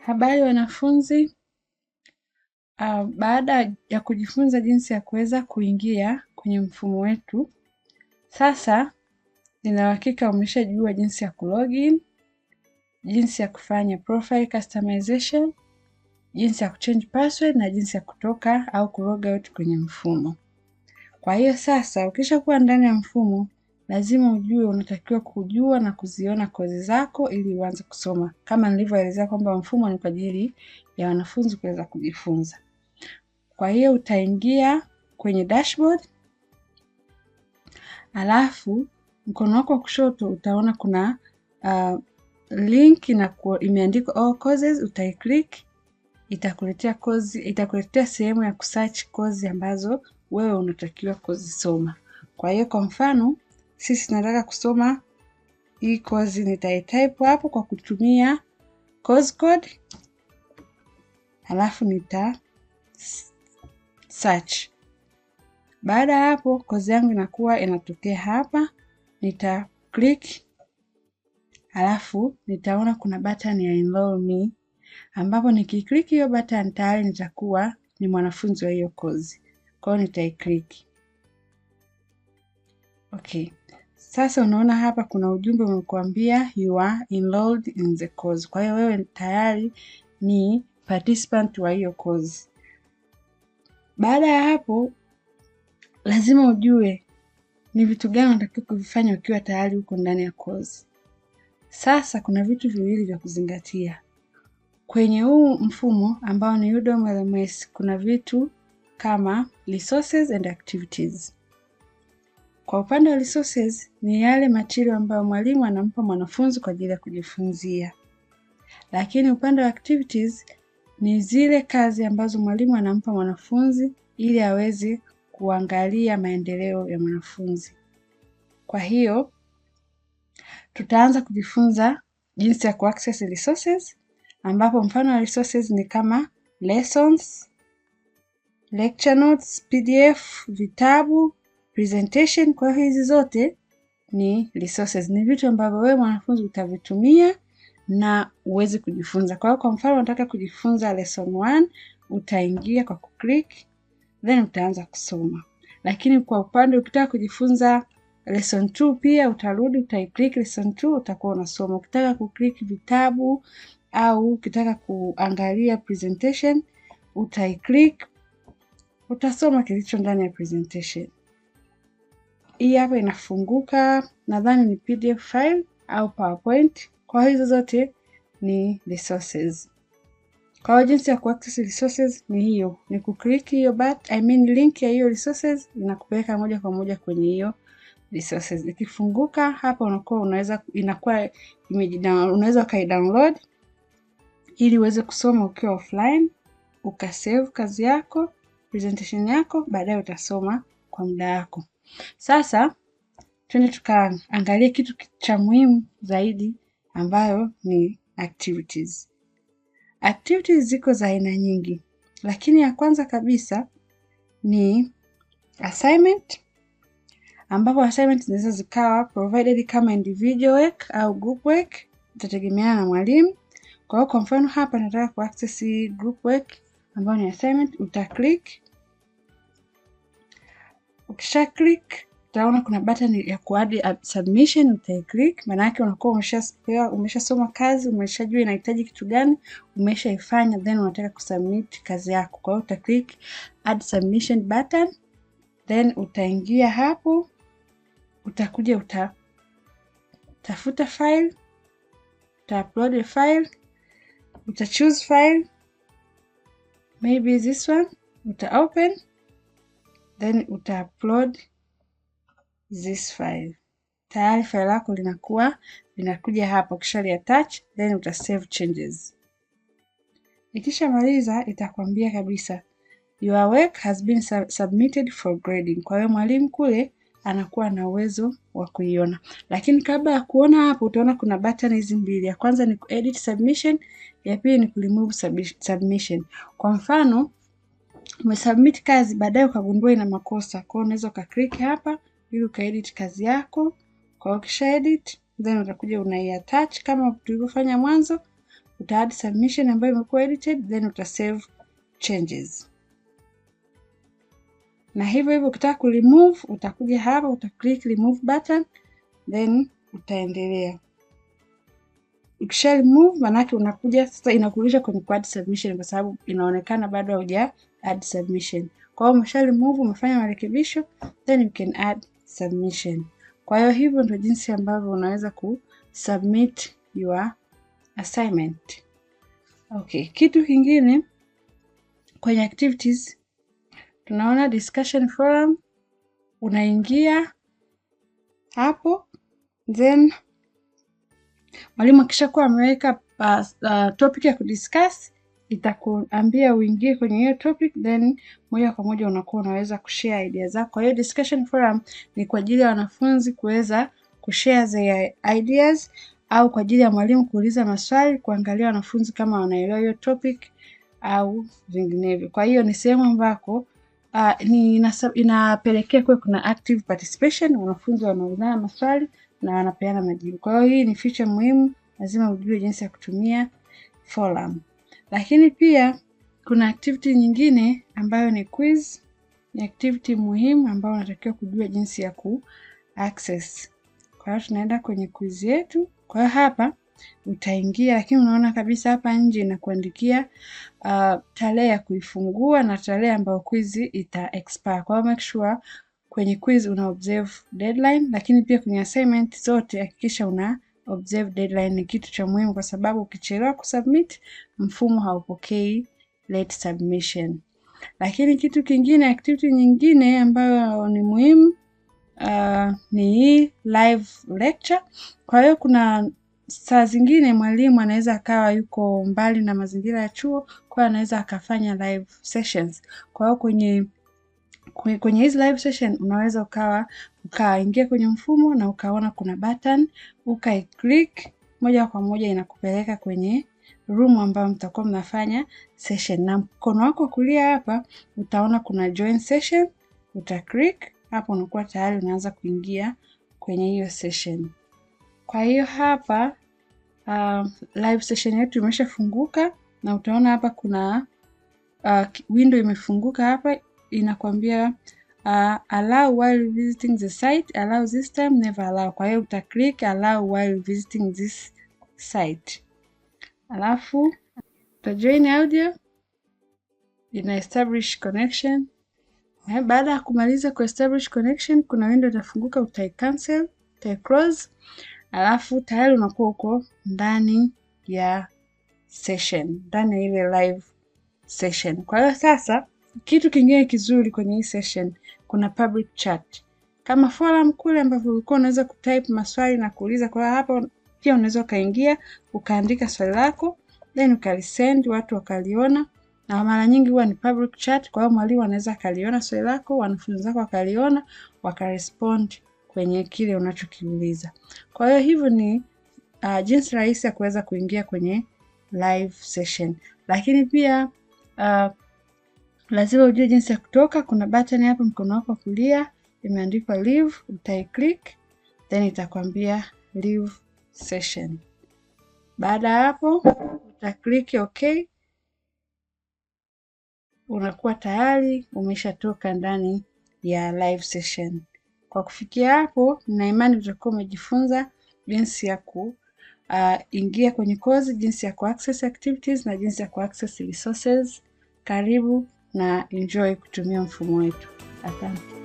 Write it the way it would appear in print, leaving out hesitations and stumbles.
Habari wanafunzi, baada ya kujifunza jinsi ya kuweza kuingia kwenye mfumo wetu, sasa nina uhakika umeshajua jinsi ya kulogin, jinsi ya kufanya profile customization, jinsi ya kuchange password na jinsi ya kutoka au kulog out kwenye mfumo. Kwa hiyo sasa ukishakuwa ndani ya mfumo, lazima ujue unatakiwa kujua na kuziona kozi zako ili uanze kusoma. Kama nilivyoelezea kwamba mfumo ni kwa ajili ya wanafunzi kuweza kujifunza. Kwa hiyo utaingia kwenye dashboard, alafu mkono wako wa kushoto utaona kuna link imeandikwa all courses, utaiclick, itakuletea sehemu ya kusearch kozi ambazo wewe unatakiwa kuzisoma. Kwa hiyo kwa mfano, sisi tunataka kusoma hii kozi, nitaitype hapo kwa kutumia course code, alafu nita search. Baada ya hapo kozi yangu inakuwa inatokea hapa, nita click, alafu nitaona kuna button ya enroll me, ambapo nikiklik hiyo button tayari nitakuwa ni mwanafunzi wa hiyo kozi. Kwa hiyo nitaiclick. Okay. Sasa unaona hapa kuna ujumbe umekuambia you are enrolled in the course. Kwa hiyo wewe tayari ni participant wa hiyo course. Baada ya hapo lazima ujue ni vitu gani unatakiwa kuvifanya ukiwa tayari uko ndani ya course. Sasa kuna vitu viwili vya kuzingatia. Kwenye huu mfumo ambao ni Udemy LMS kuna vitu kama resources and activities. Kwa upande wa resources ni yale material ambayo mwalimu anampa mwanafunzi kwa ajili ya kujifunzia. Lakini upande wa activities ni zile kazi ambazo mwalimu anampa mwanafunzi ili aweze kuangalia maendeleo ya mwanafunzi. Kwa hiyo tutaanza kujifunza jinsi ya kuaccess resources, ambapo mfano wa resources ni kama lessons, lecture notes, PDF, vitabu, presentation. Kwa hizi zote ni resources, ni vitu ambavyo wewe mwanafunzi utavitumia na uweze kujifunza. Kwa hiyo kwa mfano unataka kujifunza lesson 1, utaingia kwa kuclick, then utaanza kusoma. Lakini kwa upande ukitaka kujifunza lesson 2 pia utarudi utaiclick lesson 2, utakuwa unasoma. Ukitaka kuclick vitabu au ukitaka kuangalia presentation utaiclick, utasoma kilicho ndani ya presentation. Hii hapa inafunguka, nadhani ni PDF file au PowerPoint. Kwa hizo zote ni resources. Kwa jinsi ya kuaccess resources ni hiyo, ni kuclick hiyo link ya hiyo resources inakupeleka moja kwa moja kwenye hiyo resources. Ikifunguka hapa unaweza ukaidownload ili uweze kusoma ukiwa offline, ukasave kazi yako, presentation yako, baadaye utasoma kwa muda wako. Sasa twende tukaangalia kitu cha muhimu zaidi ambayo ni activities. Activities ziko za aina nyingi, lakini ya kwanza kabisa ni assignment, ambapo assignment zinaweza zikawa provided kama individual work au group work, itategemeana na mwalimu. Kwa hiyo kwa mfano hapa nataka kuaccess group work ambayo ni assignment, uta-click. Ukisha click utaona kuna button ya kuadd submission, uta-click. Maana yake unakuwa umeshasoma kazi, umeshajua inahitaji kitu gani, umeshaifanya, then unataka kusubmit kazi yako. Kwa hiyo uta-click add submission button, then utaingia hapo, utakuja utafuta file, uta-upload a file, uta-choose file, maybe this one, uta-open, then uta-upload this file. Tayari file lako linakuja hapa, kisha attach, then uta-save changes. Ikishamaliza itakwambia kabisa your work has been submitted for grading. Kwa hiyo mwalimu kule anakuwa na uwezo wa kuiona. Lakini kabla ya kuona hapo utaona kuna button hizi mbili. Ya kwanza ni edit submission, ya pili ni remove submission. Kwa mfano umesubmit kazi baadaye ukagundua ina makosa, kwa hiyo unaweza ukaclick hapa ili ukaedit kazi yako. Kwa hiyo ukisha edit then utakuja unaiattach kama tulivyofanya mwanzo, uta add submission ambayo imekuwa edited, then uta save changes. Na hivyo hivyo ukitaka ku remove utakuja hapa uta click remove button, then utaendelea. Ukisha remove manake unakuja sasa inakurudisha kwenye add submission kwa sababu inaonekana bado hauja add submission. Kwa hiyo umesha remove, umefanya marekebisho, then you can add submission. Kwa hiyo hivyo ndio jinsi ambavyo unaweza ku submit your assignment. Okay, kitu kingine kwenye activities tunaona discussion forum, unaingia hapo, then mwalimu akishakuwa ameweka topic ya kudiscuss itakuambia uingie kwenye hiyo topic, then moja kwa moja unakuwa unaweza kushare idea zako. Kwa hiyo discussion forum ni kwa ajili ya wanafunzi kuweza kushare their ideas au kwa ajili ya mwalimu kuuliza maswali, kuangalia wanafunzi kama wanaelewa hiyo topic au vinginevyo. Kwa hiyo ni sehemu ambako inapelekea kuwe kuna active participation, wanafunzi wanaulizana maswali na wanapeana majibu. Kwa hiyo hii ni feature muhimu, lazima ujue jinsi ya kutumia forum. Lakini pia kuna activity nyingine ambayo ni quiz. Ni activity muhimu ambayo unatakiwa kujua jinsi ya ku access. Kwa hiyo tunaenda kwenye quiz yetu. Kwa hiyo hapa utaingia, lakini unaona kabisa hapa nje inakuandikia tarehe ya kuifungua na tarehe ambayo quiz ita expire. Kwa hiyo make sure kwenye quiz una observe deadline, lakini pia kwenye assignment zote hakikisha una observe deadline. Ni kitu cha muhimu kwa sababu ukichelewa kusubmit mfumo haupokei late submission. Lakini kitu kingine, activity nyingine ambayo ni muhimu ni hii live lecture. Kwa hiyo kuna saa zingine mwalimu anaweza akawa yuko mbali na mazingira ya chuo, kwa hiyo anaweza akafanya live sessions. Kwa hiyo kwenye hizi live session unaweza ukaingia kwenye mfumo na ukaona kuna button, ukai-click moja kwa moja inakupeleka kwenye room ambayo mtakuwa mnafanya session. Na mkono wako kulia hapa utaona kuna join session, uta-click hapo, unakuwa tayari unaanza kuingia kwenye hiyo session. Kwa hiyo hapa live session yetu imeshafunguka na utaona hapa kuna window imefunguka hapa, inakwambia allow while visiting the site, allow this time, never allow. Kwa hiyo uta click allow while visiting this site, alafu uta join audio, ina establish connection. Baada ya kumaliza ku establish connection kuna window itafunguka, utai cancel, utai close, alafu tayari unakuwa uko ndani ya session, ndani ya ile live session. Kwa hiyo sasa kitu kingine kizuri kwenye hii session kuna public chat. Kama forum kule ambavyo ulikuwa unaweza kutype maswali na kuuliza, kwa hapa pia unaweza ukaingia ukaandika swali lako then ukalisend watu wakaliona, na mara nyingi huwa ni public chat. Kwa hiyo mwalimu anaweza akaliona swali lako, wanafunzi wako wakaliona, wakarespond kwenye kile unachokiuliza. Kwa hiyo hivyo ni jinsi rahisi ya kuweza kuingia kwenye live session. Lakini pia lazima ujue jinsi ya kutoka. Kuna button hapa mkono wako kulia imeandikwa leave, utai click then itakwambia leave session. Baada ya hapo uta click okay, unakuwa tayari umeshatoka ndani ya live session. Kwa kufikia hapo, na imani utakuwa umejifunza jinsi ya kuingia kwenye course, jinsi ya ku-access activities na jinsi ya ku-access resources. Karibu na enjoy kutumia mfumo wetu. Asante.